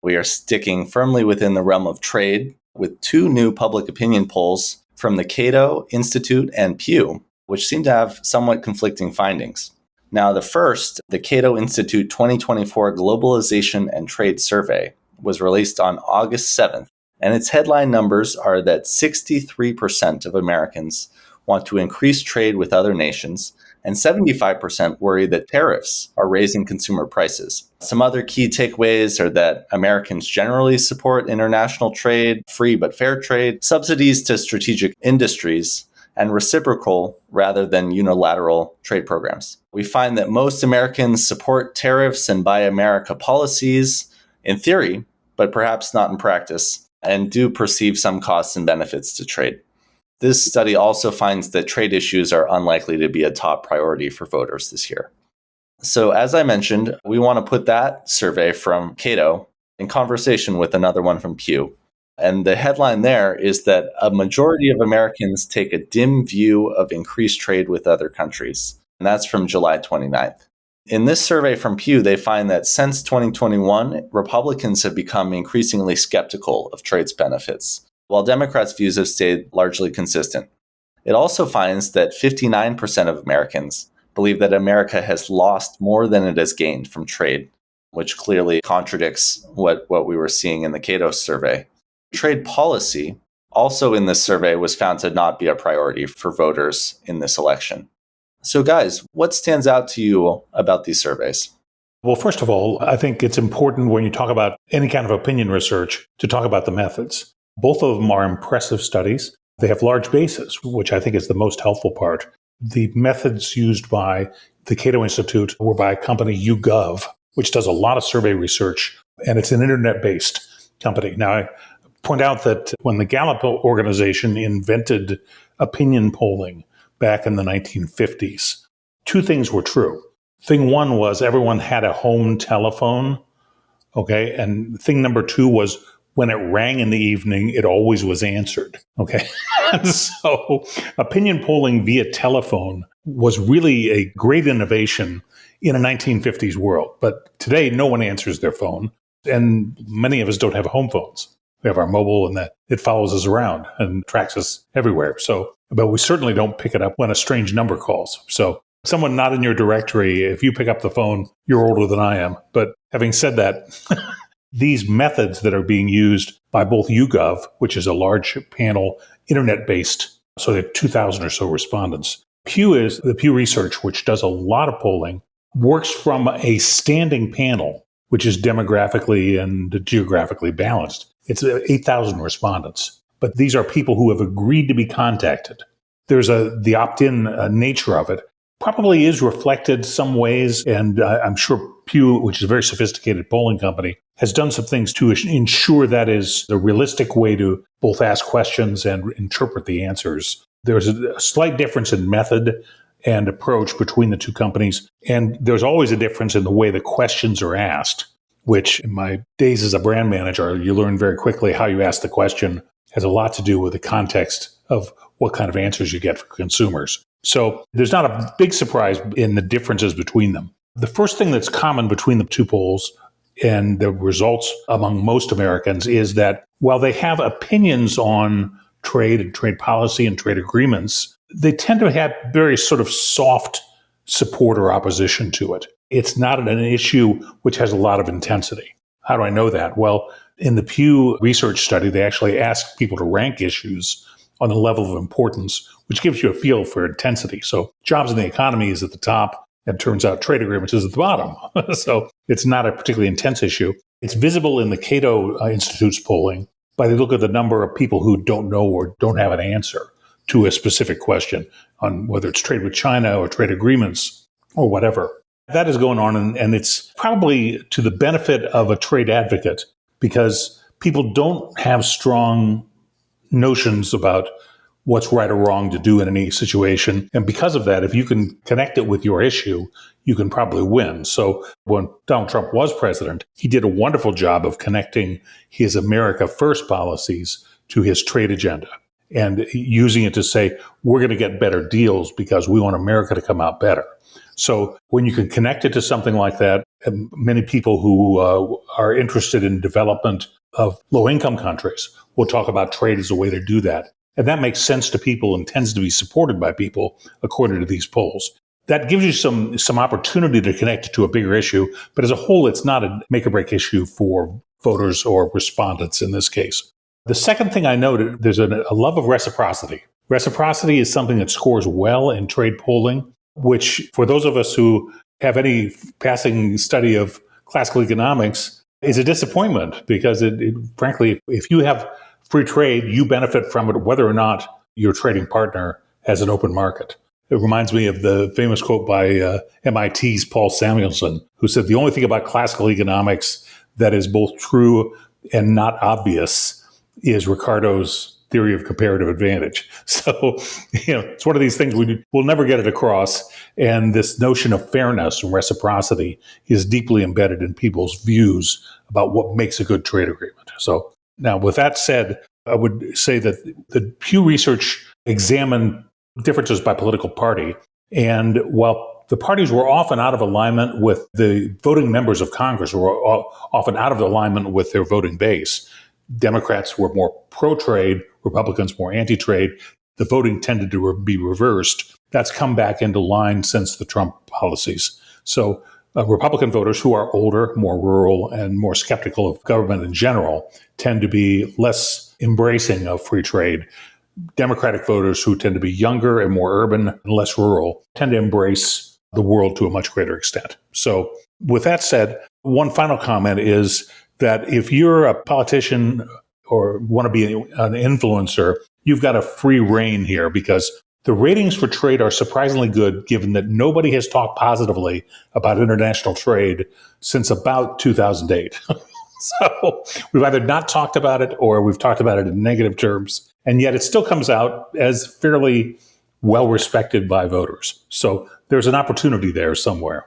We are sticking firmly within the realm of trade with two new public opinion polls from the Cato Institute and Pew, which seem to have somewhat conflicting findings. Now, the first, the Cato Institute 2024 Globalization and Trade Survey, was released on August 7th, and its headline numbers are that 63% of Americans want to increase trade with other nations, and 75% worry that tariffs are raising consumer prices. Some other key takeaways are that Americans generally support international trade, free but fair trade, subsidies to strategic industries, and reciprocal rather than unilateral trade programs. We find that most Americans support tariffs and Buy America policies in theory, but perhaps not in practice, and do perceive some costs and benefits to trade. This study also finds that trade issues are unlikely to be a top priority for voters this year. So as I mentioned, we want to put that survey from Cato in conversation with another one from Pew. And the headline there is that a majority of Americans take a dim view of increased trade with other countries. And that's from July 29th. In this survey from Pew, they find that since 2021, Republicans have become increasingly skeptical of trade's benefits, while Democrats' views have stayed largely consistent. It also finds that 59% of Americans believe that America has lost more than it has gained from trade, which clearly contradicts what we were seeing in the Cato survey. Trade policy, also in this survey, was found to not be a priority for voters in this election. So guys, what stands out to you about these surveys? Well, first of all, I think it's important when you talk about any kind of opinion research to talk about the methods. Both of them are impressive studies. They have large bases, which I think is the most helpful part. The methods used by the Cato Institute were by a company, YouGov, which does a lot of survey research, and it's an internet-based company. Now, I point out that when the Gallup organization invented opinion polling back in the 1950s, two things were true. Thing one was everyone had a home telephone, okay? And thing number two was when it rang in the evening, it always was answered, okay? So opinion polling via telephone was really a great innovation in a 1950s world. But today, no one answers their phone, and many of us don't have home phones. We have our mobile, and that it follows us around and tracks us everywhere. So, but we certainly don't pick it up when a strange number calls. So someone not in your directory, if you pick up the phone, you're older than I am. But having said that, these methods that are being used by both YouGov, which is a large panel, internet-based, so they have 2,000 or so respondents. Pew is the Pew Research, which does a lot of polling, works from a standing panel, which is demographically and geographically balanced. It's 8,000 respondents. But these are people who have agreed to be contacted. There's the opt-in nature of it. Probably is reflected some ways, and I'm sure Pew, which is a very sophisticated polling company, has done some things to ensure that is the realistic way to both ask questions and interpret the answers. There's a slight difference in method and approach between the two companies, and there's always a difference in the way the questions are asked, which in my days as a brand manager, you learn very quickly how you ask the question has a lot to do with the context of what kind of answers you get for consumers. So there's not a big surprise in the differences between them. The first thing that's common between the two polls and the results among most Americans is that while they have opinions on trade and trade policy and trade agreements, they tend to have very sort of soft support or opposition to it. It's not an issue which has a lot of intensity. How do I know that? Well, in the Pew Research study, they actually asked people to rank issues on the level of importance, which gives you a feel for intensity. So jobs in the economy is at the top, and turns out trade agreements is at the bottom. So it's not a particularly intense issue. It's visible in the Cato Institute's polling, but they look at the number of people who don't know or don't have an answer to a specific question on whether it's trade with China or trade agreements or whatever. That is going on, and it's probably to the benefit of a trade advocate because people don't have strong notions about what's right or wrong to do in any situation. And because of that, if you can connect it with your issue, you can probably win. So when Donald Trump was president, he did a wonderful job of connecting his America First policies to his trade agenda and using it to say, we're going to get better deals because we want America to come out better. So when you can connect it to something like that, many people who are interested in development of low-income countries will talk about trade as a way to do that. And that makes sense to people and tends to be supported by people, according to these polls. That gives you some opportunity to connect it to a bigger issue. But as a whole, it's not a make-or-break issue for voters or respondents in this case. The second thing I noted, there's a love of reciprocity. Reciprocity is something that scores well in trade polling, which for those of us who have any passing study of classical economics is a disappointment because frankly, if you have free trade, you benefit from it whether or not your trading partner has an open market. It reminds me of the famous quote by MIT's Paul Samuelson, who said, the only thing about classical economics that is both true and not obvious is Ricardo's theory of comparative advantage. So, it's one of these things we'll never get it across. And this notion of fairness and reciprocity is deeply embedded in people's views about what makes a good trade agreement. So now, with that said, I would say that the Pew Research examined differences by political party. And while the parties were often out of alignment with the voting members of Congress, were often out of alignment with their voting base, Democrats were more pro-trade, Republicans more anti-trade. The voting tended to be reversed. That's come back into line since the Trump policies. So Republican voters who are older, more rural, and more skeptical of government in general tend to be less embracing of free trade. Democratic voters who tend to be younger and more urban and less rural tend to embrace the world to a much greater extent. So with that said, one final comment is that if you're a politician or want to be an influencer, you've got a free rein here because the ratings for trade are surprisingly good, given that nobody has talked positively about international trade since about 2008. So we've either not talked about it or we've talked about it in negative terms, and yet it still comes out as fairly well respected by voters. So there's an opportunity there somewhere.